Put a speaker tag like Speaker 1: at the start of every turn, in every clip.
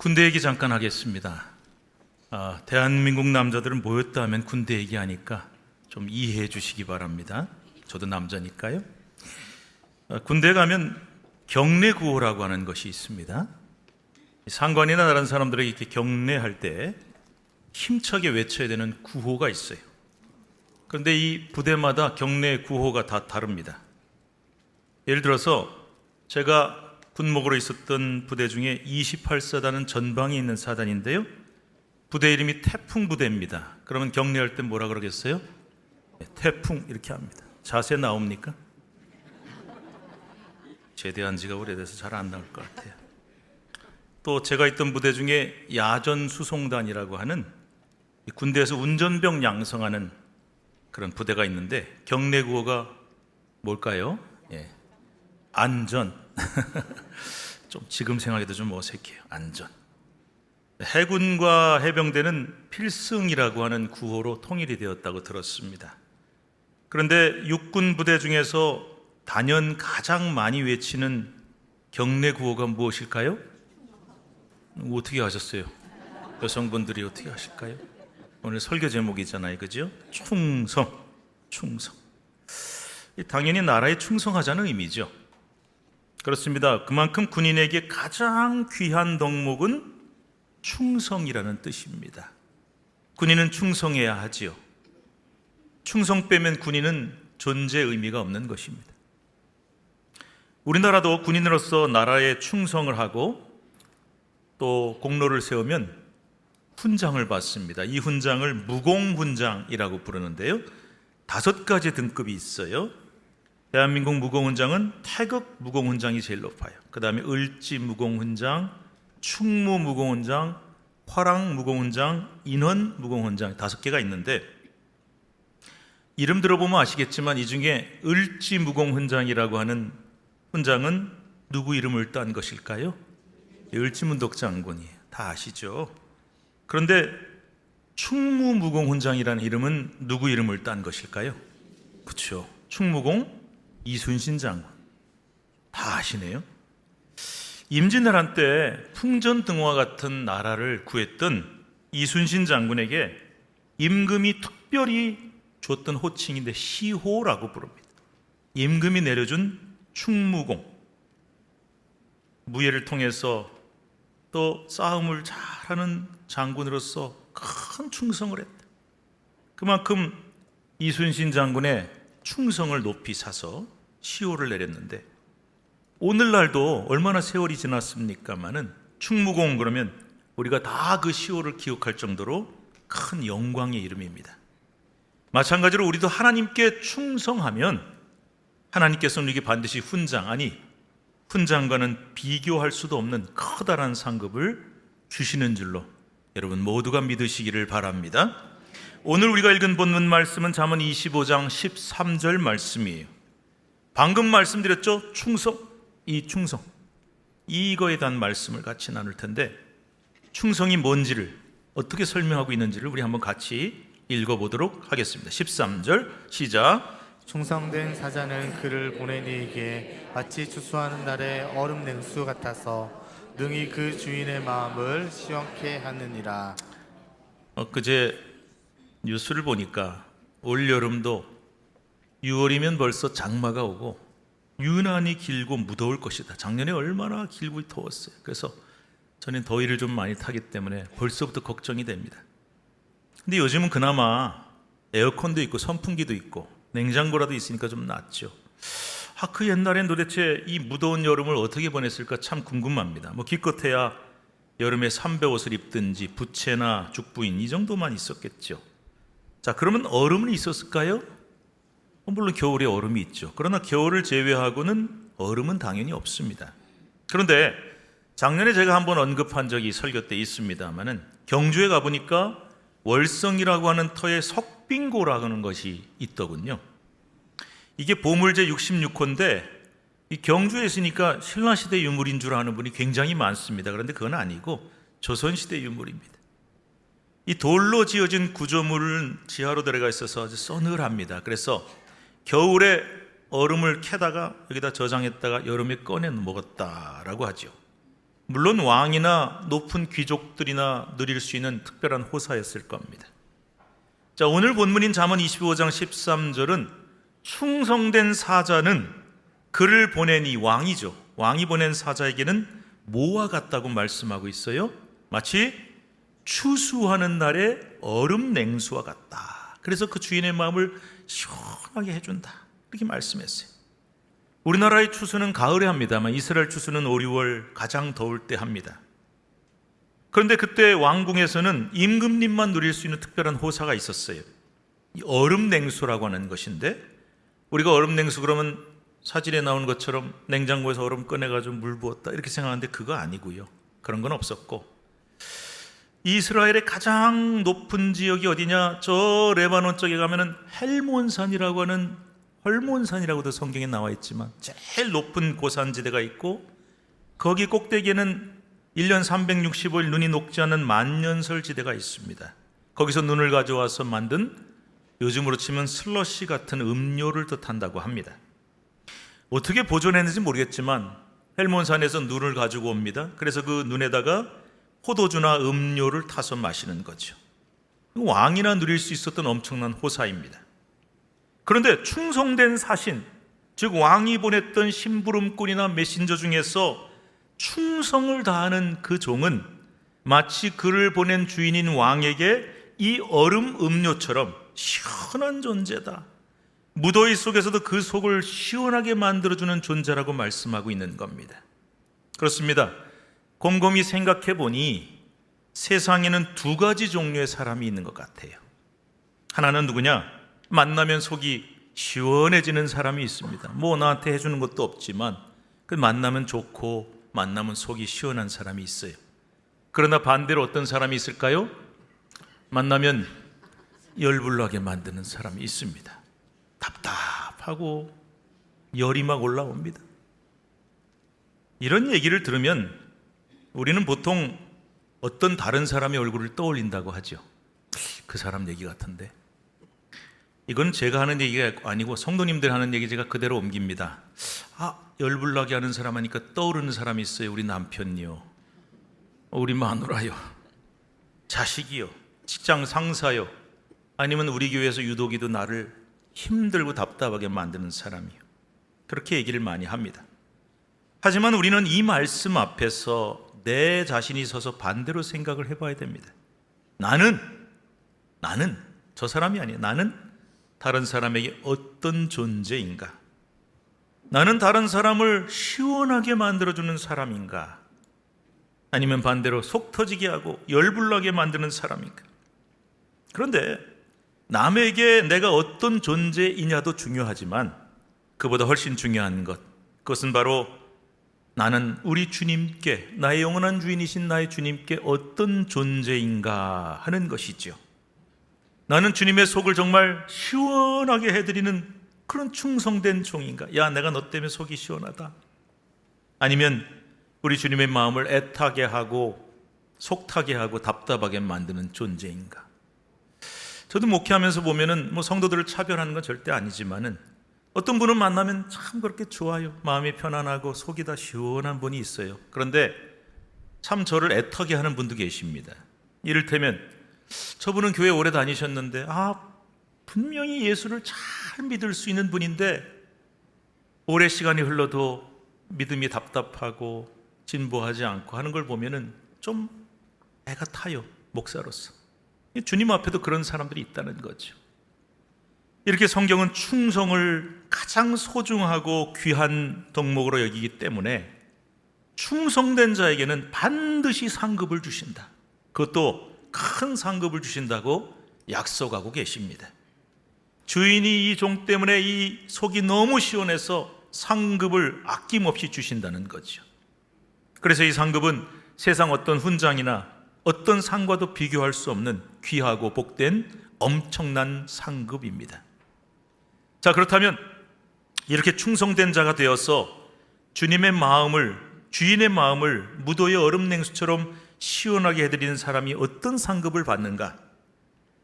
Speaker 1: 군대 얘기 잠깐 하겠습니다. 대한민국 남자들은 모였다 하면 군대 얘기하니까 좀 이해해 주시기 바랍니다. 저도 남자니까요. 군대에 가면 경례구호라고 하는 것이 있습니다. 상관이나 다른 사람들에게 이렇게 경례할 때 힘차게 외쳐야 되는 구호가 있어요. 그런데 이 부대마다 경례 구호가 다 다릅니다. 예를 들어서 제가 군목으로 있었던 부대 중에 28사단은 전방에 있는 사단인데요, 부대 이름이 태풍부대입니다. 그러면 경례할 때 뭐라 그러겠어요? 태풍 이렇게 합니다. 자세 나옵니까? 제대한 지가 오래돼서 잘 안 나올 것 같아요. 또 제가 있던 부대 중에 야전수송단이라고 하는 군대에서 운전병 양성하는 그런 부대가 있는데 경례구호가 뭘까요? 안전. 좀 지금 생각해도 좀 어색해요. 안전. 해군과 해병대는 필승이라고 하는 구호로 통일이 되었다고 들었습니다. 그런데 육군 부대 중에서 단연 가장 많이 외치는 경례 구호가 무엇일까요? 어떻게 하셨어요? 여성분들이 어떻게 하실까요? 오늘 설교 제목이잖아요, 그죠? 충성, 충성. 당연히 나라에 충성하자는 의미죠. 그렇습니다. 그만큼 군인에게 가장 귀한 덕목은 충성이라는 뜻입니다. 군인은 충성해야 하지요. 충성 빼면 군인은 존재 의미가 없는 것입니다. 우리나라도 군인으로서 나라에 충성을 하고 또 공로를 세우면 훈장을 받습니다. 이 훈장을 무공훈장이라고 부르는데요, 5가지 등급이 있어요. 대한민국 무공훈장은 태극 무공훈장이 제일 높아요. 그 다음에 을지 무공훈장, 충무 무공훈장, 화랑 무공훈장, 인원 무공훈장 5개가 있는데, 이름 들어보면 아시겠지만 이 중에 을지 무공훈장이라고 하는 훈장은 누구 이름을 딴 것일까요? 을지문덕 장군이에요. 다 아시죠? 그런데 충무 무공훈장이라는 이름은 누구 이름을 딴 것일까요? 그렇죠. 충무공 이순신 장군. 다 아시네요. 임진왜란 때 풍전등화 같은 나라를 구했던 이순신 장군에게 임금이 특별히 줬던 호칭인데 시호라고 부릅니다. 임금이 내려준 충무공. 무예를 통해서 또 싸움을 잘하는 장군으로서 큰 충성을 했다. 그만큼 이순신 장군의 충성을 높이 사서 시호를 내렸는데, 오늘날도 얼마나 세월이 지났습니까마는 충무공 그러면 우리가 다 그 시호를 기억할 정도로 큰 영광의 이름입니다. 마찬가지로 우리도 하나님께 충성하면 하나님께서는 우리에게 반드시 훈장, 아니 훈장과는 비교할 수도 없는 커다란 상급을 주시는 줄로 여러분 모두가 믿으시기를 바랍니다. 오늘 우리가 읽은 본문 말씀은 잠언 25장 13절 말씀이에요. 방금 말씀드렸죠? 충성, 이 충성, 이거에 대한 말씀을 같이 나눌 텐데, 충성이 뭔지를 어떻게 설명하고 있는지를 우리 한번 같이 읽어보도록 하겠습니다. 13절 시작.
Speaker 2: 충성된 사자는 그를 보낸 이에게 마치 추수하는 날의 얼음 냉수 같아서 능히 그 주인의 마음을 시원케 하느니라.
Speaker 1: 엊그제 뉴스를 보니까 올여름도 6월이면 벌써 장마가 오고 유난히 길고 무더울 것이다. 작년에 얼마나 길고 더웠어요. 그래서 저는 더위를 좀 많이 타기 때문에 벌써부터 걱정이 됩니다. 근데 요즘은 그나마 에어컨도 있고 선풍기도 있고 냉장고라도 있으니까 좀 낫죠. 그 옛날엔 도대체 이 무더운 여름을 어떻게 보냈을까 참 궁금합니다. 기껏해야 여름에 삼베옷을 입든지 부채나 죽부인 이 정도만 있었겠죠. 자, 그러면 얼음은 있었을까요? 물론 겨울에 얼음이 있죠. 그러나 겨울을 제외하고는 얼음은 당연히 없습니다. 그런데 작년에 제가 한번 언급한 적이 설교 때 있습니다만은 경주에 가보니까 월성이라고 하는 터에 석빙고라고 하는 것이 있더군요. 이게 보물제 66호인데 이 경주에 있으니까 신라시대 유물인 줄 아는 분이 굉장히 많습니다. 그런데 그건 아니고 조선시대 유물입니다. 이 돌로 지어진 구조물은 지하로 들어가 있어서 아주 서늘합니다. 그래서 겨울에 얼음을 캐다가 여기다 저장했다가 여름에 꺼내 먹었다라고 하죠. 물론 왕이나 높은 귀족들이나 누릴 수 있는 특별한 호사였을 겁니다. 자, 오늘 본문인 잠언 25장 13절은 충성된 사자는 그를 보낸 이 왕이죠. 왕이 보낸 사자에게는 뭐와 같다고 말씀하고 있어요? 마치 추수하는 날의 얼음 냉수와 같다. 그래서 그 주인의 마음을 시원하게 해준다. 이렇게 말씀했어요. 우리나라의 추수는 가을에 합니다만 이스라엘 추수는 5, 6월 가장 더울 때 합니다. 그런데 그때 왕궁에서는 임금님만 누릴 수 있는 특별한 호사가 있었어요. 이 얼음 냉수라고 하는 것인데, 우리가 얼음 냉수 그러면 사진에 나온 것처럼 냉장고에서 얼음 꺼내가지고 물 부었다 이렇게 생각하는데 그거 아니고요. 그런 건 없었고, 이스라엘의 가장 높은 지역이 어디냐? 저 레바논 쪽에 가면은 헬몬산이라고 하는, 헐몬산이라고도 성경에 나와 있지만 제일 높은 고산지대가 있고, 거기 꼭대기에는 1년 365일 눈이 녹지 않는 만년설지대가 있습니다. 거기서 눈을 가져와서 만든, 요즘으로 치면 슬러시 같은 음료를 뜻한다고 합니다. 어떻게 보존했는지 모르겠지만 헬몬산에서 눈을 가지고 옵니다. 그래서 그 눈에다가 포도주나 음료를 타서 마시는 거죠. 왕이나 누릴 수 있었던 엄청난 호사입니다. 그런데 충성된 사신, 즉 왕이 보냈던 심부름꾼이나 메신저 중에서 충성을 다하는 그 종은 마치 그를 보낸 주인인 왕에게 이 얼음 음료처럼 시원한 존재다. 무더위 속에서도 그 속을 시원하게 만들어주는 존재라고 말씀하고 있는 겁니다. 그렇습니다. 곰곰이 생각해 보니 세상에는 두 가지 종류의 사람이 있는 것 같아요. 하나는 누구냐? 만나면 속이 시원해지는 사람이 있습니다. 뭐 나한테 해주는 것도 없지만 그 만나면 좋고 만나면 속이 시원한 사람이 있어요. 그러나 반대로 어떤 사람이 있을까요? 만나면 열불나게 만드는 사람이 있습니다. 답답하고 열이 막 올라옵니다. 이런 얘기를 들으면 우리는 보통 어떤 다른 사람의 얼굴을 떠올린다고 하죠. 그 사람 얘기 같은데. 이건 제가 하는 얘기가 아니고 성도님들 하는 얘기 제가 그대로 옮깁니다. 열불나게 하는 사람 하니까 떠오르는 사람이 있어요. 우리 남편이요, 우리 마누라요, 자식이요, 직장 상사요, 아니면 우리 교회에서 유독이도 나를 힘들고 답답하게 만드는 사람이요. 그렇게 얘기를 많이 합니다. 하지만 우리는 이 말씀 앞에서 내 자신이 서서 반대로 생각을 해봐야 됩니다. 나는 저 사람이 아니에요. 나는 다른 사람에게 어떤 존재인가? 나는 다른 사람을 시원하게 만들어주는 사람인가? 아니면 반대로 속 터지게 하고 열불나게 만드는 사람인가? 그런데 남에게 내가 어떤 존재이냐도 중요하지만 그보다 훨씬 중요한 것, 그것은 바로 나는 우리 주님께, 나의 영원한 주인이신 나의 주님께 어떤 존재인가 하는 것이죠. 나는 주님의 속을 정말 시원하게 해드리는 그런 충성된 종인가? 야, 내가 너 때문에 속이 시원하다. 아니면 우리 주님의 마음을 애타게 하고 속타게 하고 답답하게 만드는 존재인가? 저도 목회하면서 보면은 성도들을 차별하는 건 절대 아니지만은 어떤 분을 만나면 참 그렇게 좋아요. 마음이 편안하고 속이 다 시원한 분이 있어요. 그런데 참 저를 애타게 하는 분도 계십니다. 이를테면 저분은 교회 오래 다니셨는데 분명히 예수를 잘 믿을 수 있는 분인데 오래 시간이 흘러도 믿음이 답답하고 진보하지 않고 하는 걸 보면은 좀 애가 타요. 목사로서. 주님 앞에도 그런 사람들이 있다는 거죠. 이렇게 성경은 충성을 가장 소중하고 귀한 덕목으로 여기기 때문에 충성된 자에게는 반드시 상급을 주신다. 그것도 큰 상급을 주신다고 약속하고 계십니다. 주인이 이 종 때문에 이 속이 너무 시원해서 상급을 아낌없이 주신다는 거죠. 그래서 이 상급은 세상 어떤 훈장이나 어떤 상과도 비교할 수 없는 귀하고 복된 엄청난 상급입니다. 자, 그렇다면 이렇게 충성된 자가 되어서 주님의 마음을, 주인의 마음을 무도의 얼음 냉수처럼 시원하게 해드리는 사람이 어떤 상급을 받는가?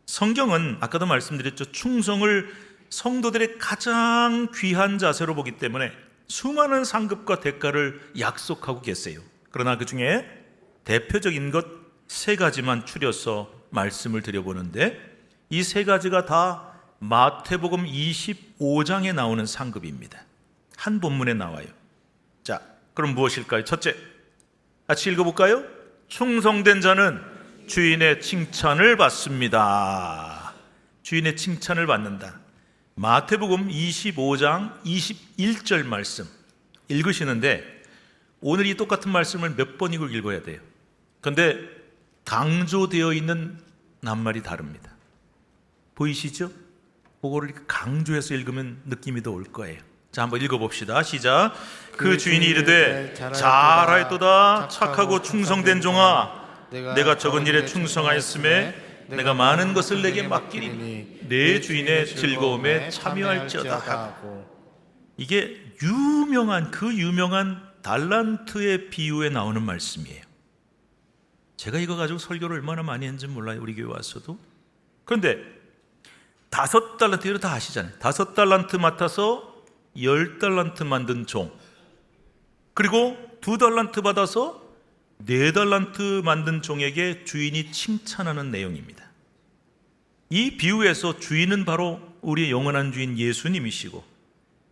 Speaker 1: 성경은 아까도 말씀드렸죠. 충성을 성도들의 가장 귀한 자세로 보기 때문에 수많은 상급과 대가를 약속하고 계세요. 그러나 그 중에 대표적인 것 세 가지만 추려서 말씀을 드려보는데, 이 세 가지가 다 마태복음 25장에 나오는 상급입니다. 한 본문에 나와요. 자, 그럼 무엇일까요? 첫째, 같이 읽어볼까요? 충성된 자는 주인의 칭찬을 받습니다. 주인의 칭찬을 받는다. 마태복음 25장 21절 말씀 읽으시는데, 오늘 이 똑같은 말씀을 몇 번이고 읽어야 돼요. 그런데 강조되어 있는 낱말이 다릅니다. 보이시죠? 그거를 강조해서 읽으면 느낌이 더 올 거예요. 자, 한번 읽어봅시다. 시작. 그 주인이 이르되 잘하였도다 착하고 충성된 종아, 내가 적은 일에 충성하였음에 내가 많은 것을 내게 맡기리니 내 주인의 즐거움에 참여할지어다 하고. 이게 그 유명한 달란트의 비유에 나오는 말씀이에요. 제가 이거 가지고 설교를 얼마나 많이 했는지 몰라요, 우리 교회 와서도. 그런데 5달란트, 이거 다 아시잖아요. 5달란트 맡아서 10달란트 만든 종, 그리고 2달란트 받아서 4달란트 만든 종에게 주인이 칭찬하는 내용입니다. 이 비유에서 주인은 바로 우리의 영원한 주인 예수님이시고,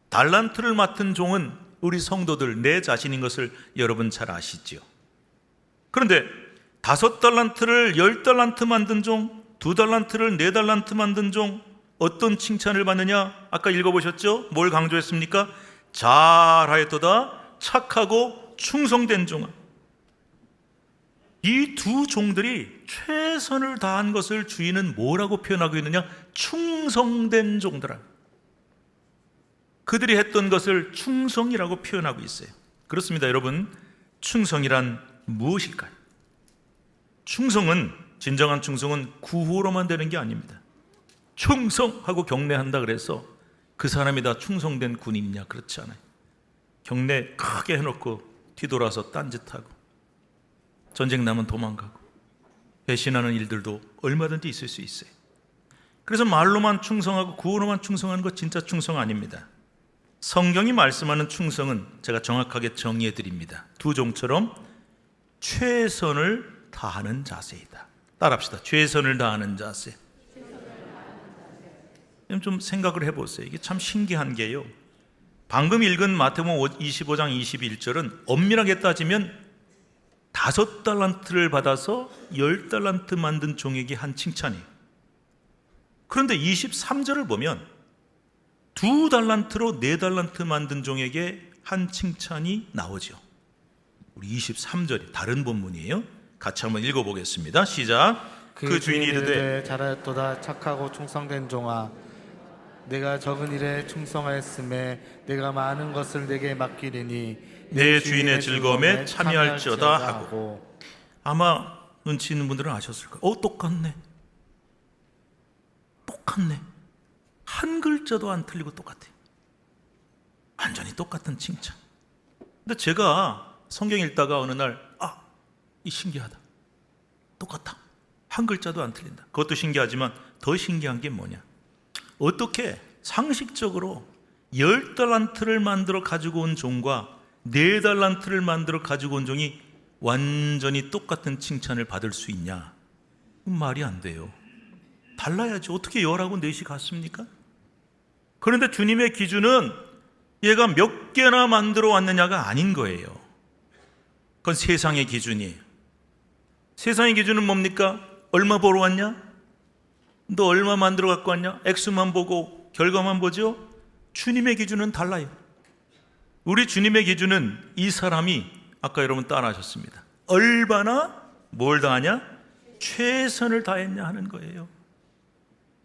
Speaker 1: 달란트를 맡은 종은 우리 성도들, 내 자신인 것을 여러분 잘 아시죠? 그런데 5달란트를 10달란트 만든 종, 2달란트를 4달란트 만든 종, 어떤 칭찬을 받느냐? 아까 읽어보셨죠? 뭘 강조했습니까? 잘하였도다 착하고 충성된 종아. 이 두 종들이 최선을 다한 것을 주인은 뭐라고 표현하고 있느냐? 충성된 종들아. 그들이 했던 것을 충성이라고 표현하고 있어요. 그렇습니다, 여러분. 충성이란 무엇일까요? 진정한 충성은 구호로만 되는 게 아닙니다. 충성하고 경례한다 그래서 그 사람이 다 충성된 군인이냐? 그렇지 않아요. 경례 크게 해놓고 뒤돌아서 딴짓하고, 전쟁 나면 도망가고, 배신하는 일들도 얼마든지 있을 수 있어요. 그래서 말로만 충성하고 구호로만 충성하는 거 진짜 충성 아닙니다. 성경이 말씀하는 충성은 제가 정확하게 정의해 드립니다. 두 종처럼 최선을 다하는 자세이다. 따라합시다. 최선을 다하는 자세. 좀 생각을 해보세요. 이게 참 신기한 게요, 방금 읽은 마태복음 25장 21절은 엄밀하게 따지면 5달란트를 받아서 10달란트 만든 종에게 한 칭찬이에요. 그런데 23절을 보면 2달란트로 4달란트 만든 종에게 한 칭찬이 나오죠. 우리 23절이 다른 본문이에요. 같이 한번 읽어보겠습니다. 시작. 그 주인이 이르되
Speaker 2: 잘하였도다 착하고 충성된 종아, 내가 적은 일에 충성하였음에 내가 많은 것을 내게 맡기리니
Speaker 1: 내 주인의 즐거움에 참여할지어다 하고. 아마 눈치 있는 분들은 아셨을 거예요. 똑같네. 한 글자도 안 틀리고 똑같아요. 완전히 똑같은 칭찬. 근데 제가 성경 읽다가 어느 날 이 신기하다. 똑같다. 한 글자도 안 틀린다. 그것도 신기하지만 더 신기한 게 뭐냐? 어떻게 상식적으로 10달란트를 만들어 가지고 온 종과 4달란트를 만들어 가지고 온 종이 완전히 똑같은 칭찬을 받을 수 있냐? 말이 안 돼요. 달라야죠. 어떻게 10하고 4이 같습니까? 그런데 주님의 기준은 얘가 몇 개나 만들어 왔느냐가 아닌 거예요. 그건 세상의 기준이에요. 세상의 기준은 뭡니까? 얼마 벌어 왔냐? 너 얼마 만들어 갖고 왔냐? 액수만 보고 결과만 보죠? 주님의 기준은 달라요. 우리 주님의 기준은 이 사람이, 아까 여러분 따라하셨습니다, 얼마나 뭘 다하냐? 최선을 다했냐 하는 거예요.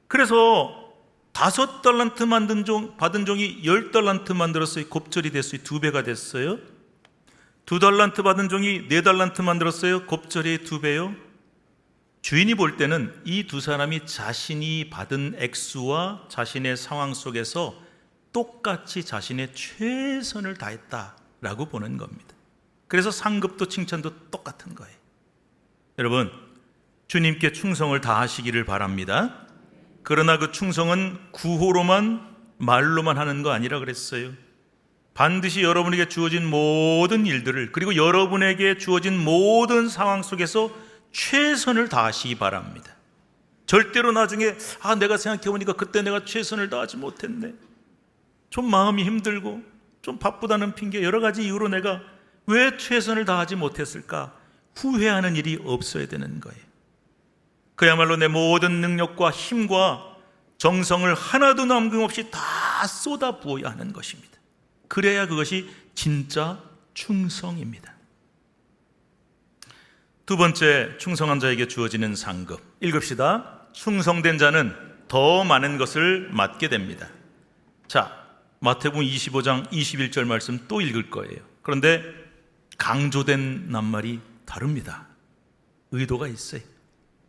Speaker 1: 그래서 5달란트 받은 종이 10달란트 만들었어요. 곱절이 됐어요. 2배가 됐어요. 2달란트 받은 종이 4달란트 만들었어요. 곱절이 2배요. 주인이 볼 때는 이 두 사람이 자신이 받은 액수와 자신의 상황 속에서 똑같이 자신의 최선을 다했다라고 보는 겁니다. 그래서 상급도 칭찬도 똑같은 거예요. 여러분, 주님께 충성을 다하시기를 바랍니다. 그러나 그 충성은 구호로만, 말로만 하는 거 아니라 그랬어요. 반드시 여러분에게 주어진 모든 일들을, 그리고 여러분에게 주어진 모든 상황 속에서 최선을 다하시기 바랍니다. 절대로 나중에 내가 생각해보니까 그때 내가 최선을 다하지 못했네, 좀 마음이 힘들고 좀 바쁘다는 핑계, 여러 가지 이유로 내가 왜 최선을 다하지 못했을까 후회하는 일이 없어야 되는 거예요. 그야말로 내 모든 능력과 힘과 정성을 하나도 남김없이 다 쏟아 부어야 하는 것입니다. 그래야 그것이 진짜 충성입니다. 두 번째, 충성한 자에게 주어지는 상급. 읽읍시다. 충성된 자는 더 많은 것을 맡게 됩니다. 자, 마태복음 25장 21절 말씀 또 읽을 거예요. 그런데 강조된 낱말이 다릅니다. 의도가 있어요.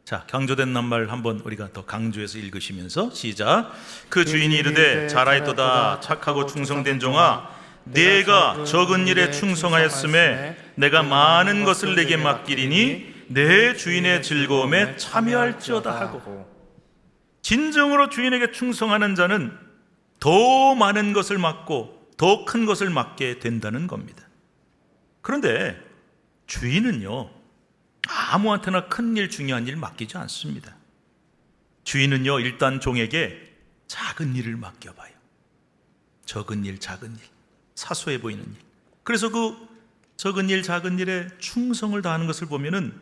Speaker 1: 자, 강조된 낱말 한번 우리가 더 강조해서 읽으시면서 시작. 그 주인이 이르되 잘하였도다 착하고 충성된 종아, 내가 적은 일에 충성하였음에 내가 많은 것을 내게 맡기리니 내 주인의 즐거움에 참여할지어다 하고. 진정으로 주인에게 충성하는 자는 더 많은 것을 맡고 더 큰 것을 맡게 된다는 겁니다. 그런데 주인은요, 아무한테나 큰 일, 중요한 일 맡기지 않습니다. 주인은요, 일단 종에게 작은 일을 맡겨봐요. 적은 일, 작은 일, 사소해 보이는 일. 그래서 그 적은 일, 작은 일에 충성을 다하는 것을 보면은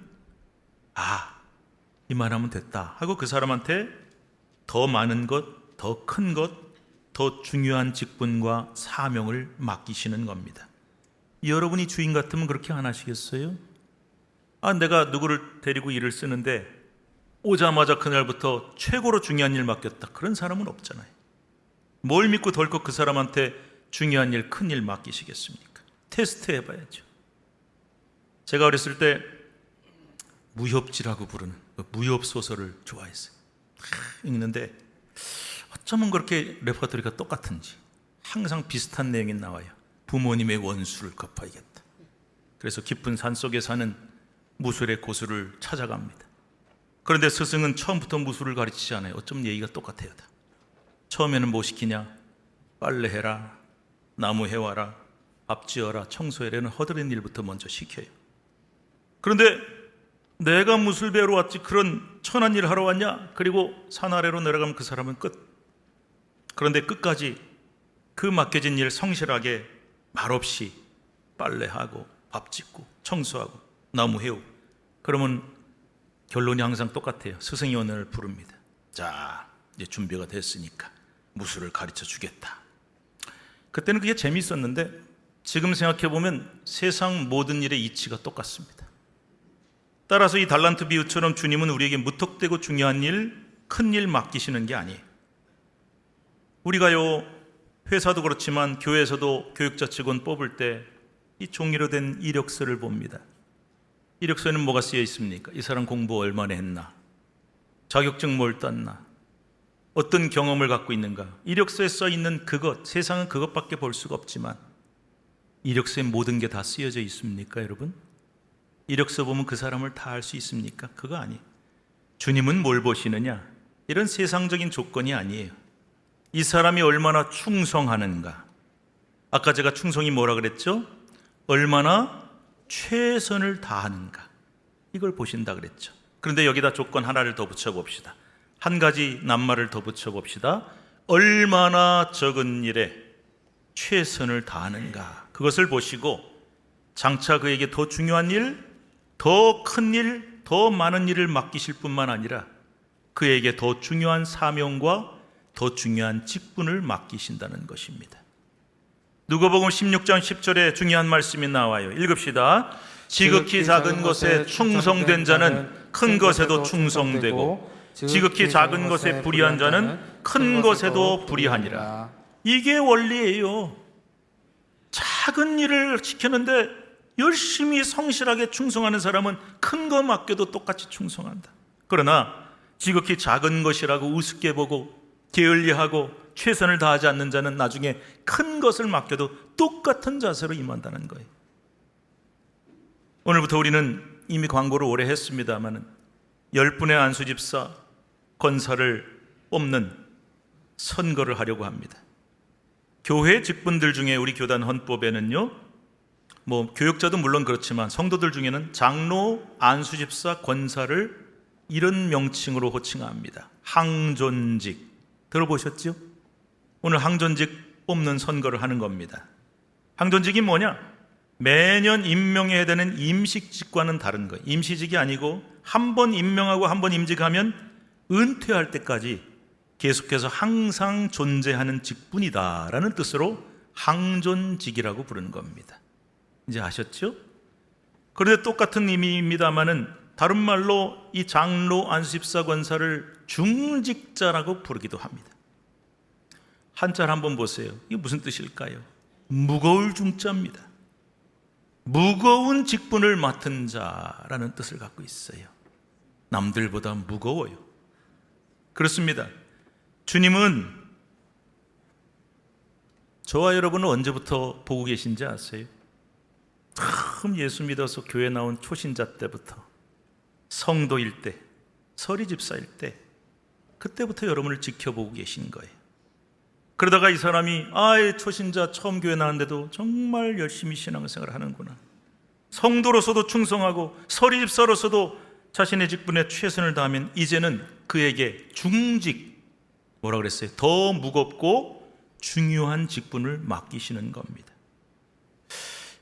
Speaker 1: 이만하면 됐다 하고 그 사람한테 더 많은 것, 더 큰 것, 더 중요한 직분과 사명을 맡기시는 겁니다. 여러분이 주인 같으면 그렇게 안 하시겠어요? 내가 누구를 데리고 일을 쓰는데 오자마자 그날부터 최고로 중요한 일 맡겼다, 그런 사람은 없잖아요. 뭘 믿고 덜컥 그 사람한테 중요한 일, 큰 일 맡기시겠습니까? 테스트 해봐야죠. 제가 어렸을 때 무협지라고 부르는 무협소설을 좋아했어요. 읽는데 어쩌면 그렇게 레퍼토리가 똑같은지 항상 비슷한 내용이 나와요. 부모님의 원수를 갚아야겠다. 그래서 깊은 산속에 사는 무술의 고수를 찾아갑니다. 그런데 스승은 처음부터 무술을 가르치지 않아요. 어쩌면 얘기가 똑같아요. 다. 처음에는 뭐 시키냐? 빨래해라, 나무 해와라, 밥 지어라, 청소해라는 허드렛 일부터 먼저 시켜요. 그런데 내가 무술 배우러 왔지 그런 천한 일을 하러 왔냐? 그리고 산 아래로 내려가면 그 사람은 끝. 그런데 끝까지 그 맡겨진 일 성실하게 말없이 빨래하고 밥 짓고 청소하고 나무 해오고, 그러면 결론이 항상 똑같아요. 스승위원회를 부릅니다. 자, 이제 준비가 됐으니까 무술을 가르쳐 주겠다. 그때는 그게 재미있었는데 지금 생각해보면 세상 모든 일의 이치가 똑같습니다. 따라서 이 달란트 비유처럼 주님은 우리에게 무턱대고 중요한 일, 큰 일 맡기시는 게 아니에요. 우리가요, 회사도 그렇지만 교회에서도 교육자 직원 뽑을 때 이 종이로 된 이력서를 봅니다. 이력서에는 뭐가 쓰여 있습니까? 이 사람 공부 얼마나 했나? 자격증 뭘 땄나? 어떤 경험을 갖고 있는가? 이력서에 써 있는 그것, 세상은 그것밖에 볼 수가 없지만 이력서에 모든 게 다 쓰여져 있습니까, 여러분? 이력서 보면 그 사람을 다 알 수 있습니까? 그거 아니에요. 주님은 뭘 보시느냐? 이런 세상적인 조건이 아니에요. 이 사람이 얼마나 충성하는가? 아까 제가 충성이 뭐라 그랬죠? 얼마나 최선을 다하는가? 이걸 보신다 그랬죠. 그런데 여기다 조건 하나를 더 붙여봅시다. 한 가지 낱말을 더 붙여봅시다. 얼마나 적은 일에 최선을 다하는가? 그것을 보시고 장차 그에게 더 중요한 일, 더 큰 일, 더 많은 일을 맡기실 뿐만 아니라 그에게 더 중요한 사명과 더 중요한 직분을 맡기신다는 것입니다. 누가복음 16장 10절에 중요한 말씀이 나와요. 읽읍시다. 지극히 작은 것에 충성된 자는 큰 것에도 충성되고 지극히 작은 것에 불의한 자는 큰 것에도 불의하니라. 이게 원리예요. 작은 일을 시켰는데 열심히 성실하게 충성하는 사람은 큰 거 맡겨도 똑같이 충성한다. 그러나 지극히 작은 것이라고 우습게 보고 게을리하고 최선을 다하지 않는 자는 나중에 큰 것을 맡겨도 똑같은 자세로 임한다는 거예요. 오늘부터 우리는 이미 광고를 오래 했습니다만 10분의 안수집사 권사를 뽑는 선거를 하려고 합니다. 교회 직분들 중에 우리 교단 헌법에는요, 뭐 교역자도 물론 그렇지만 성도들 중에는 장로, 안수집사, 권사를 이런 명칭으로 호칭합니다. 항존직. 들어보셨죠? 오늘 항존직 뽑는 선거를 하는 겁니다. 항존직이 뭐냐? 매년 임명해야 되는 임식직과는 다른 거예요. 임시직이 아니고 한 번 임명하고 한 번 임직하면 은퇴할 때까지 계속해서 항상 존재하는 직분이다라는 뜻으로 항존직이라고 부르는 겁니다. 이제 아셨죠? 그런데 똑같은 의미입니다마는 다른 말로 이 장로, 안수집사, 권사를 중직자라고 부르기도 합니다. 한자를 한번 보세요. 이게 무슨 뜻일까요? 무거울 중자입니다. 무거운 직분을 맡은 자라는 뜻을 갖고 있어요. 남들보다 무거워요. 그렇습니다. 주님은 저와 여러분은 언제부터 보고 계신지 아세요? 처음 예수 믿어서 교회 나온 초신자 때부터, 성도일 때, 서리 집사일 때, 그때부터 여러분을 지켜보고 계신 거예요. 그러다가 이 사람이 초신자 처음 교회 나왔는데도 정말 열심히 신앙생활을 하는구나, 성도로서도 충성하고 서리 집사로서도 자신의 직분에 최선을 다하면 이제는 그에게 중직, 뭐라 그랬어요? 더 무겁고 중요한 직분을 맡기시는 겁니다.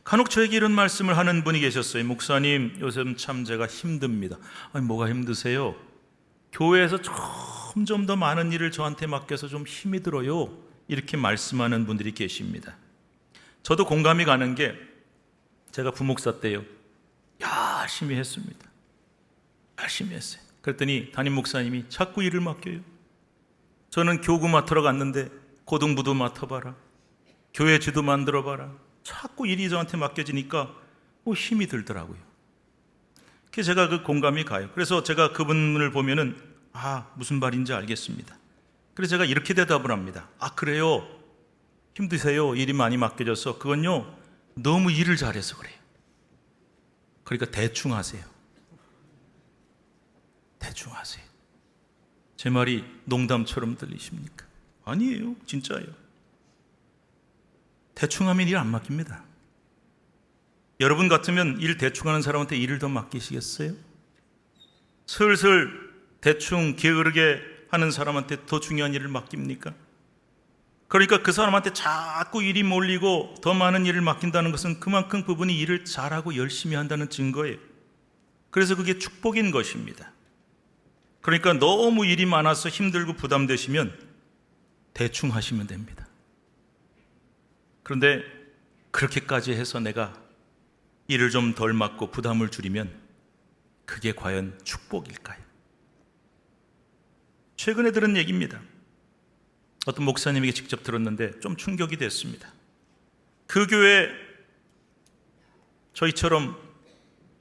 Speaker 1: 간혹 저에게 이런 말씀을 하는 분이 계셨어요. 목사님, 요즘 참 제가 힘듭니다. 아니, 뭐가 힘드세요? 교회에서 점점 더 많은 일을 저한테 맡겨서 좀 힘이 들어요. 이렇게 말씀하는 분들이 계십니다. 저도 공감이 가는 게, 제가 부목사 때요, 열심히 했습니다. 열심히 했어요. 그랬더니 담임 목사님이 자꾸 일을 맡겨요. 저는 교구 맡으러 갔는데 고등부도 맡아봐라, 교회 지도 만들어봐라, 자꾸 일이 저한테 맡겨지니까 힘이 들더라고요. 그래서 제가 그 공감이 가요. 그래서 제가 그분을 보면은 무슨 말인지 알겠습니다. 그래서 제가 이렇게 대답을 합니다. 그래요? 힘드세요? 일이 많이 맡겨져서? 그건요, 너무 일을 잘해서 그래요. 그러니까 대충 하세요. 대충 하세요. 제 말이 농담처럼 들리십니까? 아니에요, 진짜예요. 대충 하면 일 안 맡깁니다. 여러분 같으면 일 대충 하는 사람한테 일을 더 맡기시겠어요? 슬슬 대충 게으르게 하는 사람한테 더 중요한 일을 맡깁니까? 그러니까 그 사람한테 자꾸 일이 몰리고 더 많은 일을 맡긴다는 것은 그만큼 그분이 일을 잘하고 열심히 한다는 증거예요. 그래서 그게 축복인 것입니다. 그러니까 너무 일이 많아서 힘들고 부담되시면 대충 하시면 됩니다. 그런데 그렇게까지 해서 내가 일을 좀 덜 맡고 부담을 줄이면 그게 과연 축복일까요? 최근에 들은 얘기입니다. 어떤 목사님에게 직접 들었는데 좀 충격이 됐습니다. 그 교회 저희처럼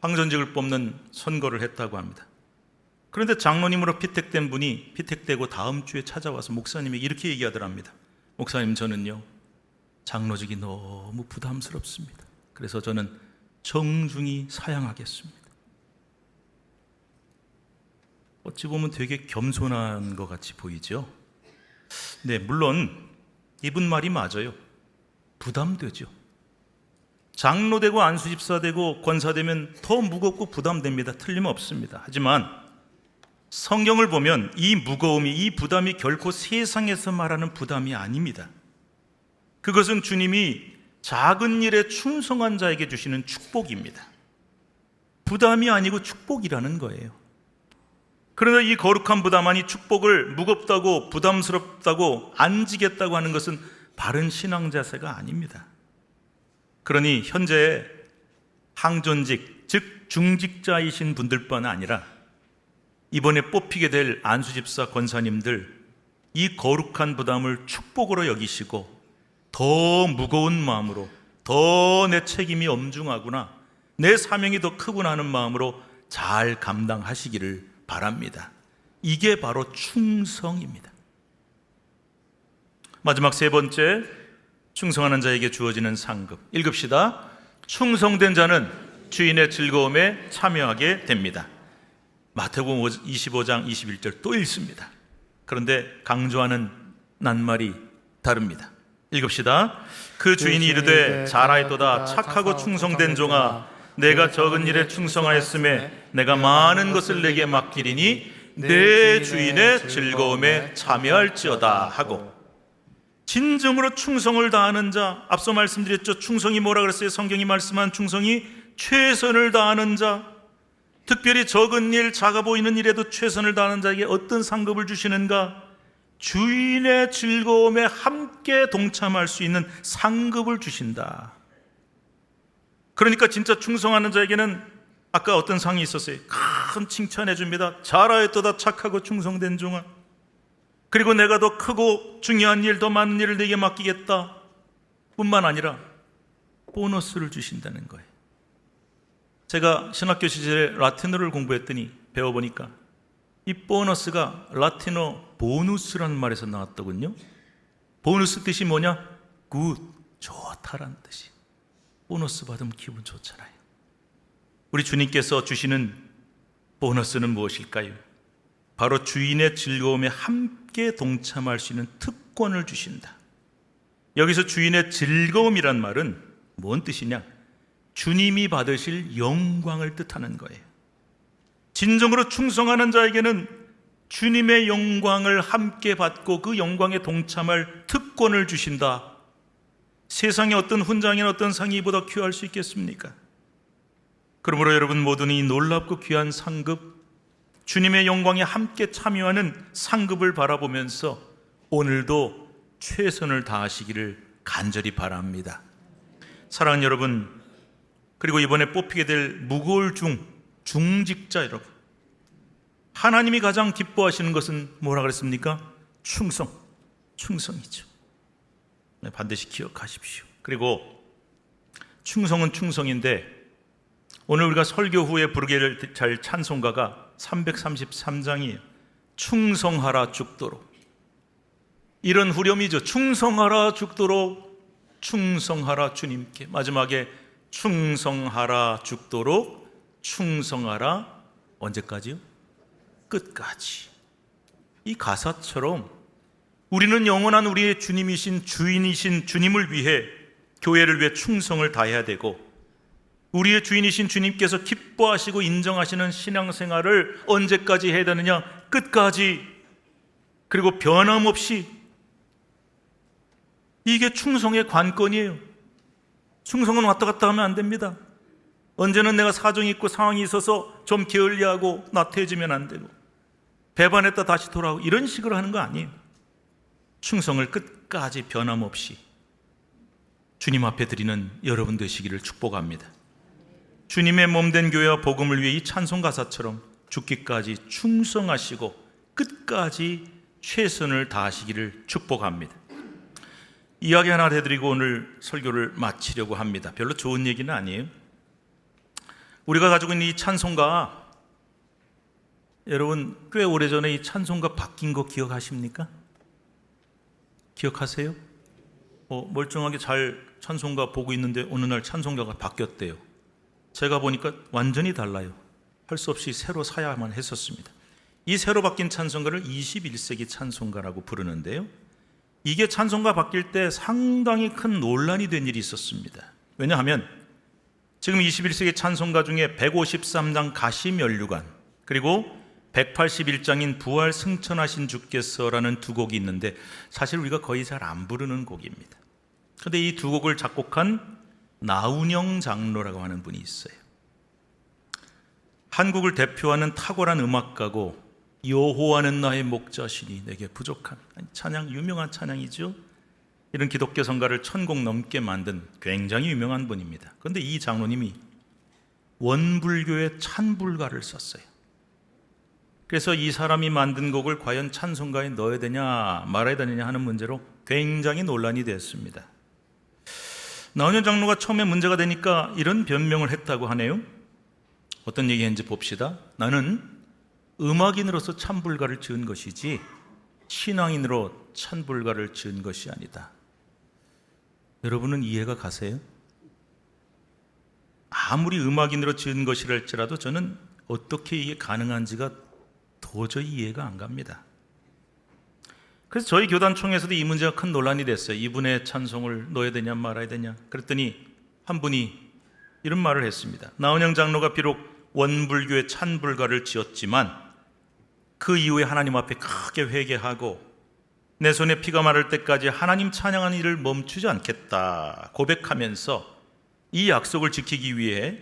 Speaker 1: 황전직을 뽑는 선거를 했다고 합니다. 그런데 장로님으로 피택된 분이 피택되고 다음 주에 찾아와서 목사님에게 이렇게 얘기하더랍니다. 목사님, 저는요, 장로직이 너무 부담스럽습니다. 그래서 저는 정중히 사양하겠습니다. 어찌 보면 되게 겸손한 것 같이 보이죠? 네, 물론 이분 말이 맞아요. 부담되죠. 장로 되고 안수집사 되고 권사 되면 더 무겁고 부담됩니다. 틀림없습니다. 하지만 성경을 보면 이 무거움이, 이 부담이 결코 세상에서 말하는 부담이 아닙니다. 그것은 주님이 작은 일에 충성한 자에게 주시는 축복입니다. 부담이 아니고 축복이라는 거예요. 그러나 이 거룩한 부담, 아니 축복을 무겁다고 부담스럽다고 안 지겠다고 하는 것은 바른 신앙 자세가 아닙니다. 그러니 현재 항존직, 즉 중직자이신 분들뿐 아니라 이번에 뽑히게 될 안수집사 권사님들, 이 거룩한 부담을 축복으로 여기시고 더 무거운 마음으로, 더 내 책임이 엄중하구나, 내 사명이 더 크구나 하는 마음으로 잘 감당하시기를 바랍니다. 이게 바로 충성입니다. 마지막 세 번째, 충성하는 자에게 주어지는 상급. 읽읍시다. 충성된 자는 주인의 즐거움에 참여하게 됩니다. 마태복음 25장 21절 또 읽습니다. 그런데 강조하는 낱말이 다릅니다. 읽읍시다. 그 주인이 이르되 잘하였도다 착하고 충성된 종아, 내가 적은 일에 충성하였음에 내가 많은 것을 내게 맡기리니 내 주인의 즐거움에 참여할지어다 하고, 진정으로 충성을 다하는 자, 앞서 말씀드렸죠. 충성이 뭐라 그랬어요? 성경이 말씀한 충성이 최선을 다하는 자, 특별히 적은 일, 작아 보이는 일에도 최선을 다하는 자에게 어떤 상급을 주시는가? 주인의 즐거움에 함께 동참할 수 있는 상급을 주신다. 그러니까 진짜 충성하는 자에게는 아까 어떤 상이 있었어요. 큰 칭찬해 줍니다. 잘하였도다 착하고 충성된 종아. 그리고 내가 더 크고 중요한 일, 더 많은 일을 내게 맡기겠다 뿐만 아니라 보너스를 주신다는 거예요. 제가 신학교 시절에 라틴어를 공부했더니 배워보니까 이 보너스가 라틴어 보누스라는 말에서 나왔더군요. 보누스 뜻이 뭐냐? 굿, 좋다라는 뜻이. 보너스 받으면 기분 좋잖아요. 우리 주님께서 주시는 보너스는 무엇일까요? 바로 주인의 즐거움에 함께 동참할 수 있는 특권을 주신다. 여기서 주인의 즐거움이란 말은 뭔 뜻이냐? 주님이 받으실 영광을 뜻하는 거예요. 진정으로 충성하는 자에게는 주님의 영광을 함께 받고 그 영광에 동참할 특권을 주신다. 세상에 어떤 훈장이나 어떤 상이 이보다 귀할 수 있겠습니까? 그러므로 여러분 모두는 이 놀랍고 귀한 상급, 주님의 영광에 함께 참여하는 상급을 바라보면서 오늘도 최선을 다하시기를 간절히 바랍니다. 사랑하는 여러분, 그리고 이번에 뽑히게 될 무고올 중직자 여러분, 하나님이 가장 기뻐하시는 것은 뭐라 그랬습니까? 충성이죠. 네, 반드시 기억하십시오. 그리고 충성은 충성인데 오늘 우리가 설교 후에 부르게 될 찬송가가 333장이에요. 충성하라 죽도록. 이런 후렴이죠. 충성하라 죽도록, 충성하라 주님께. 마지막에 충성하라 죽도록, 충성하라 언제까지요? 끝까지. 이 가사처럼 우리는 영원한 우리의 주님이신 주인이신 주님을 위해, 교회를 위해 충성을 다해야 되고, 우리의 주인이신 주님께서 기뻐하시고 인정하시는 신앙생활을 언제까지 해야 되느냐? 끝까지. 그리고 변함없이. 이게 충성의 관건이에요. 충성은 왔다 갔다 하면 안 됩니다. 언제는 내가 사정이 있고 상황이 있어서 좀 게을리하고 나태해지면 안 되고, 배반했다 다시 돌아오고 이런 식으로 하는 거 아니에요. 충성을 끝까지 변함없이 주님 앞에 드리는 여러분 되시기를 축복합니다. 주님의 몸된 교회와 복음을 위해 이 찬송 가사처럼 죽기까지 충성하시고 끝까지 최선을 다하시기를 축복합니다. 이야기 하나 해드리고 오늘 설교를 마치려고 합니다. 별로 좋은 얘기는 아니에요. 우리가 가지고 있는 이 찬송가, 여러분 꽤 오래전에 이 찬송가 바뀐 거 기억하십니까? 기억하세요? 멀쩡하게 잘 찬송가 보고 있는데 어느 날 찬송가가 바뀌었대요. 제가 보니까 완전히 달라요. 할 수 없이 새로 사야만 했었습니다. 이 새로 바뀐 찬송가를 21세기 찬송가라고 부르는데요, 이게 찬송가 바뀔 때 상당히 큰 논란이 된 일이 있었습니다. 왜냐하면 지금 21세기 찬송가 중에 153장 가시면류관, 그리고 181장인 부활 승천하신 주께서라는 두 곡이 있는데 사실 우리가 거의 잘 안 부르는 곡입니다. 그런데 이 두 곡을 작곡한 나운영 장로라고 하는 분이 있어요. 한국을 대표하는 탁월한 음악가고, 여호와는 나의 목자시니 내게 부족한, 찬양, 유명한 찬양이죠. 이런 기독교 성가를 1000곡 넘게 만든 굉장히 유명한 분입니다. 그런데 이 장로님이 원불교의 찬불가를 썼어요. 그래서 이 사람이 만든 곡을 과연 찬송가에 넣어야 되냐 말아야 되느냐 하는 문제로 굉장히 논란이 됐습니다. 나운영 장로가 처음에 문제가 되니까 이런 변명을 했다고 하네요. 어떤 얘기했는지 봅시다. 나는 음악인으로서 찬불가를 지은 것이지 신앙인으로 찬불가를 지은 것이 아니다. 여러분은 이해가 가세요? 아무리 음악인으로 지은 것이랄지라도 저는 어떻게 이게 가능한지가 도저히 이해가 안 갑니다. 그래서 저희 교단총회에서도 이 문제가 큰 논란이 됐어요. 이분의 찬송을 넣어야 되냐 말아야 되냐. 그랬더니 한 분이 이런 말을 했습니다. 나은영 장로가 비록 원불교의 찬불가를 지었지만 그 이후에 하나님 앞에 크게 회개하고 내 손에 피가 마를 때까지 하나님 찬양하는 일을 멈추지 않겠다 고백하면서 이 약속을 지키기 위해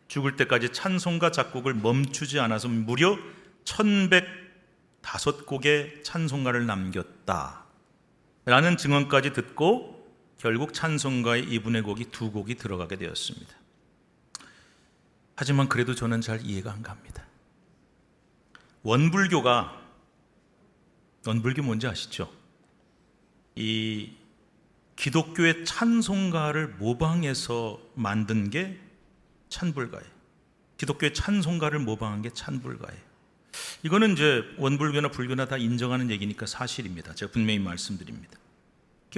Speaker 1: 죽을 때까지 찬송가 작곡을 멈추지 않아서 무려 1105곡의 찬송가를 남겼다 라는 증언까지 듣고 결국 찬송가에 이분의 곡이 2곡이 들어가게 되었습니다. 하지만 그래도 저는 잘 이해가 안 갑니다. 원불교 뭔지 아시죠? 이 기독교의 찬송가를 모방해서 만든 게 찬불가예요. 기독교의 찬송가를 모방한 게 찬불가예요. 이거는 이제 원불교나 불교나 다 인정하는 얘기니까 사실입니다. 제가 분명히 말씀드립니다.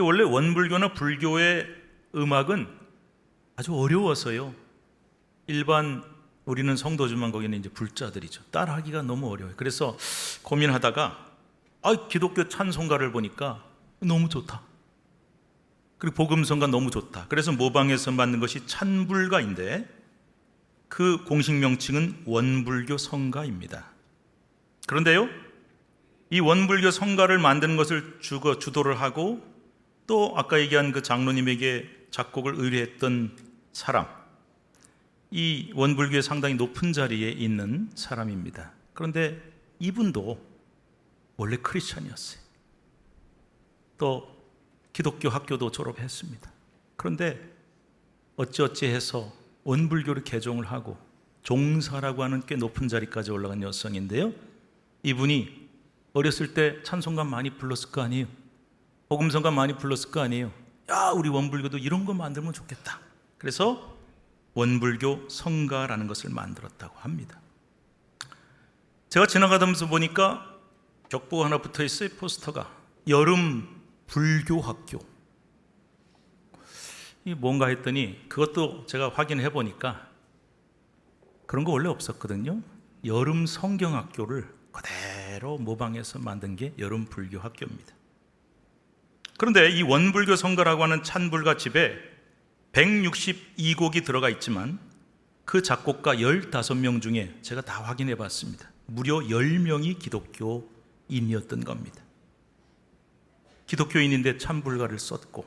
Speaker 1: 원래 원불교나 불교의 음악은 아주 어려워서요. 일반 우리는 성도지만 거기는 이제 불자들이죠. 따라하기가 너무 어려워요. 그래서 고민하다가 기독교 찬송가를 보니까 너무 좋다. 그리고 복음성가 너무 좋다. 그래서 모방해서 만든 것이 찬불가인데 그 공식 명칭은 원불교 성가입니다. 그런데요, 이 원불교 성가를 만드는 것을 주도를 하고 또 아까 얘기한 그 장로님에게 작곡을 의뢰했던 사람, 이 원불교의 상당히 높은 자리에 있는 사람입니다. 그런데 이분도 원래 크리스천이었어요. 또 기독교 학교도 졸업했습니다. 그런데 어찌어찌해서 원불교를 개종을 하고 종사라고 하는 꽤 높은 자리까지 올라간 여성인데요, 이분이 어렸을 때 찬송가 많이 불렀을 거 아니에요. 복음성가 많이 불렀을 거 아니에요. 야, 우리 원불교도 이런 거 만들면 좋겠다. 그래서 원불교 성가라는 것을 만들었다고 합니다. 제가 지나가면서 보니까 벽보가 하나 붙어 있어요. 포스터가 여름 불교학교. 이게 뭔가 했더니 그것도 제가 확인해 보니까 그런 거 원래 없었거든요. 여름 성경학교를 그대로 모방해서 만든 게 여름 불교학교입니다. 그런데 이 원불교 성가라고 하는 찬불가 집에 162곡이 들어가 있지만 그 작곡가 15명 중에 제가 다 확인해 봤습니다. 무려 10명이 기독교인이었던 겁니다. 기독교인인데 찬불가를 썼고,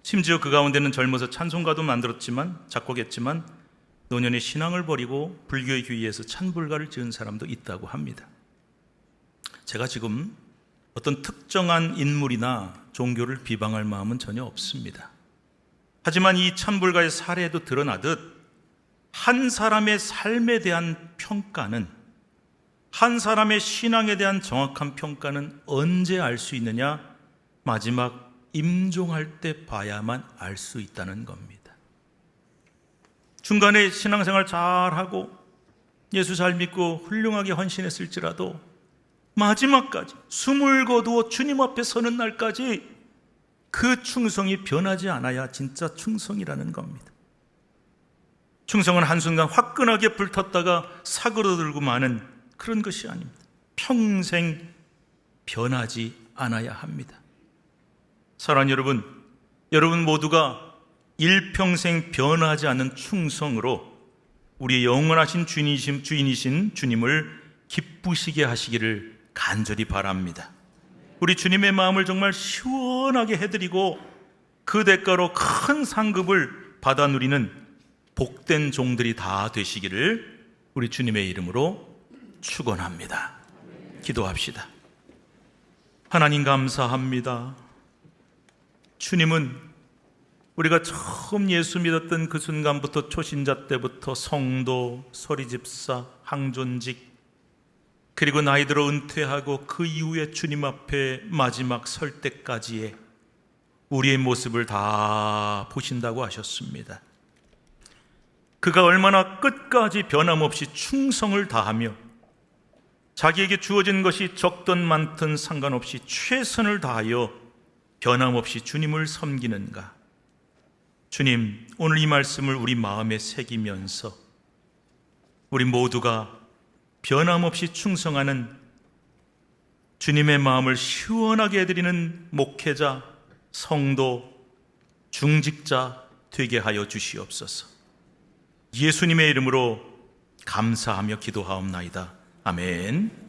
Speaker 1: 심지어 그 가운데는 젊어서 찬송가도 만들었지만 작곡했지만 노년의 신앙을 버리고 불교에 귀의해서 찬불가를 지은 사람도 있다고 합니다. 제가 지금 어떤 특정한 인물이나 종교를 비방할 마음은 전혀 없습니다. 하지만 이 찬불가의 사례에도 드러나듯 한 사람의 삶에 대한 평가는, 한 사람의 신앙에 대한 정확한 평가는 언제 알 수 있느냐? 마지막 임종할 때 봐야만 알 수 있다는 겁니다. 중간에 신앙생활 잘하고 예수 잘 믿고 훌륭하게 헌신했을지라도 마지막까지 숨을 거두어 주님 앞에 서는 날까지 그 충성이 변하지 않아야 진짜 충성이라는 겁니다. 충성은 한순간 화끈하게 불탔다가 사그러들고 마는 그런 것이 아닙니다. 평생 변하지 않아야 합니다. 사랑하는 여러분, 여러분 모두가 일평생 변하지 않는 충성으로 우리의 영원하신 주인이신 주님을 기쁘시게 하시기를 간절히 바랍니다. 우리 주님의 마음을 정말 시원하게 해드리고 그 대가로 큰 상급을 받아 누리는 복된 종들이 다 되시기를 우리 주님의 이름으로 축원합니다. 기도합시다. 하나님 감사합니다. 주님은 우리가 처음 예수 믿었던 그 순간부터 초신자 때부터 성도, 소리집사, 항존직, 그리고 나이 들어 은퇴하고 그 이후에 주님 앞에 마지막 설 때까지의 우리의 모습을 다 보신다고 하셨습니다. 그가 얼마나 끝까지 변함없이 충성을 다하며 자기에게 주어진 것이 적든 많든 상관없이 최선을 다하여 변함없이 주님을 섬기는가. 주님, 오늘 이 말씀을 우리 마음에 새기면서 우리 모두가 변함없이 충성하는 주님의 마음을 시원하게 해드리는 목회자, 성도, 중직자 되게 하여 주시옵소서. 예수님의 이름으로 감사하며 기도하옵나이다. 아멘.